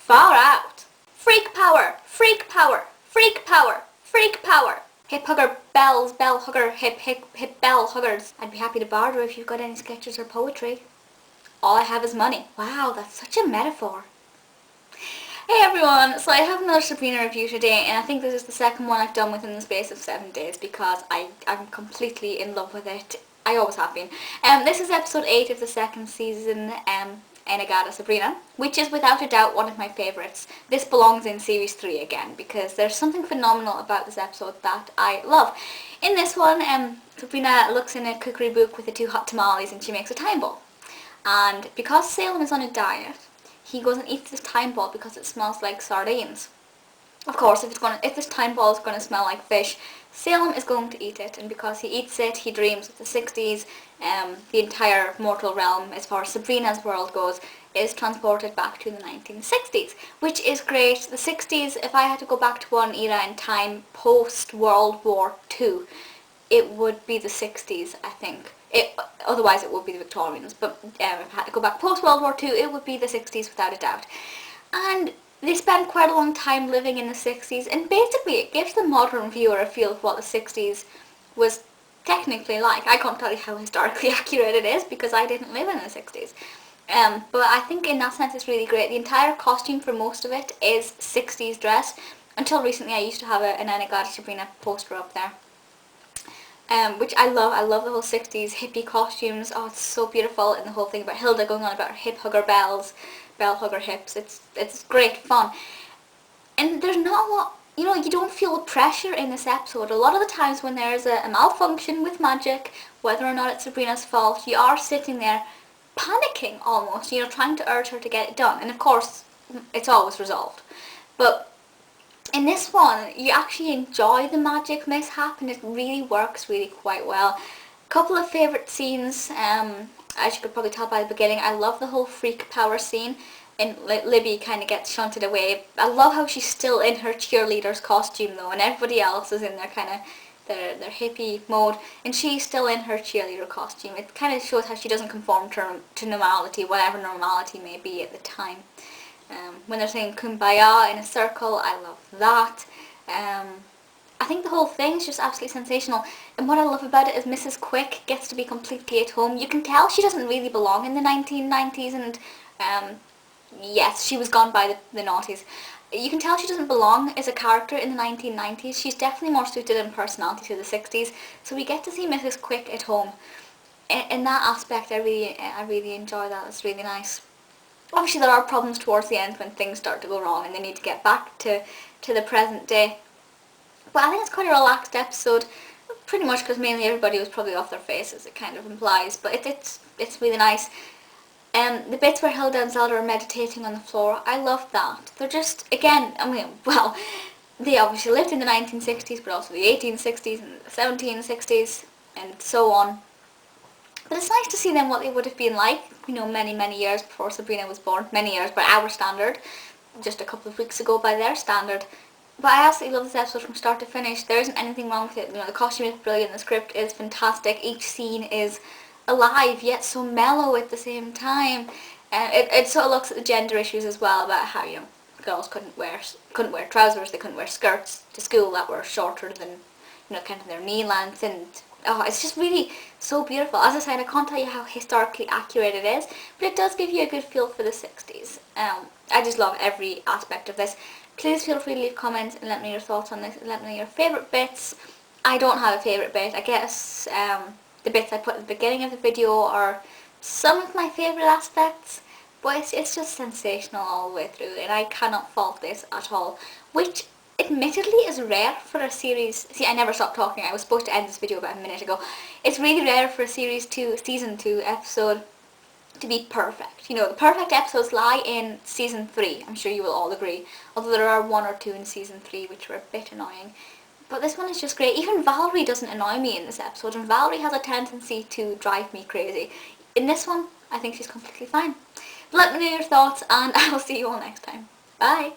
Far out. Freak power, freak power, freak power, freak power. Hip hugger bells, bell hugger, hip bell huggers. I'd be happy to barter if you've got any sketches or poetry. All I have is money. Wow, that's such a metaphor. Hey everyone, so I have another Sabrina review today, and I think this is the second one I've done within the space of 7 days because I'm completely in love with it. I always have been. This is episode 8 of the second season, Inna-Gadda-Sabrina, which is without a doubt one of my favourites. This belongs in series 3 again because there's something phenomenal about this episode that I love. In this one, Sabrina looks in a cookery book with the 2 hot tamales and she makes a time ball. And because Salem is on a diet, he goes and eats this time ball because it smells like sardines. Of course, if this time ball is going to smell like fish, Salem is going to eat it, and because he eats it, he dreams of the 60s. The entire mortal realm, as far as Sabrina's world goes, is transported back to the 1960s, which is great. The 60s, if I had to go back to one era in time post-World War II, it would be the 60s, I think. Otherwise it would be the Victorians, but if I had to go back post-World War II, it would be the 60s without a doubt. And they spent quite a long time living in the 60s, and basically it gives the modern viewer a feel of what the 60s was technically like. I can't tell you how historically accurate it is because I didn't live in the 60s. But I think in that sense it's really great. The entire costume for most of it is 60s dress. Until recently I used to have an Inna-Gadda-Sabrina poster up there. Which I love. I love the whole 60s hippie costumes. Oh, it's so beautiful. And the whole thing about Hilda going on about her hip hugger bells, bell hugger hips. It's great fun. And there's not a lot, you don't feel pressure in this episode. A lot of the times when there's a malfunction with magic, whether or not it's Sabrina's fault, you are sitting there panicking almost, trying to urge her to get it done. And of course, it's always resolved. But in this one, you actually enjoy the magic mishap and it really works really quite well. A couple of favourite scenes, as you could probably tell by the beginning, I love the whole freak power scene and Libby kind of gets shunted away. I love how she's still in her cheerleader's costume though, and everybody else is in their kind of their hippie mode, and she's still in her cheerleader costume. It kind of shows how she doesn't conform to normality, whatever normality may be at the time. When they're saying kumbaya in a circle, I love that. I think the whole thing is just absolutely sensational, and what I love about it is Mrs. Quick gets to be completely at home. You can tell she doesn't really belong in the 1990s, and yes, she was gone by the noughties. You can tell she doesn't belong as a character in the 1990s. She's definitely more suited in personality to the 60s, so we get to see Mrs. Quick at home. In that aspect, I really enjoy that. It's really nice. Obviously there are problems towards the end when things start to go wrong and they need to get back to the present day. But I think it's quite a relaxed episode, pretty much because mainly everybody was probably off their faces, it kind of implies, but it's really nice. The bits where Hilda and Zelda are meditating on the floor, I love that. They're just, again, they obviously lived in the 1960s, but also the 1860s and the 1760s and so on. But it's nice to see them what they would have been like, many years before Sabrina was born. Many years by our standard, just a couple of weeks ago by their standard. But I absolutely love this episode from start to finish. There isn't anything wrong with it. The costume is brilliant, the script is fantastic, each scene is alive yet so mellow at the same time. It sort of looks at the gender issues as well, about how, girls couldn't wear trousers, they couldn't wear skirts to school that were shorter than, kind of their knee length, and it's just really so beautiful. As I said, I can't tell you how historically accurate it is, but it does give you a good feel for the 60s. I just love every aspect of this. Please feel free to leave comments and let me know your thoughts on this, and let me know your favourite bits. I don't have a favourite bit. I guess the bits I put at the beginning of the video are some of my favourite aspects, but it's just sensational all the way through, and I cannot fault this at all, which admittedly is rare for a series. See, I never stopped talking. I was supposed to end this video about a minute ago. It's really rare for a season 2 episode to be perfect. The perfect episodes lie in season 3. I'm sure you will all agree. Although there are 1 or 2 in season 3 which were a bit annoying. But this one is just great. Even Valerie doesn't annoy me in this episode, and Valerie has a tendency to drive me crazy. In this one, I think she's completely fine. Let me know your thoughts, and I will see you all next time. Bye!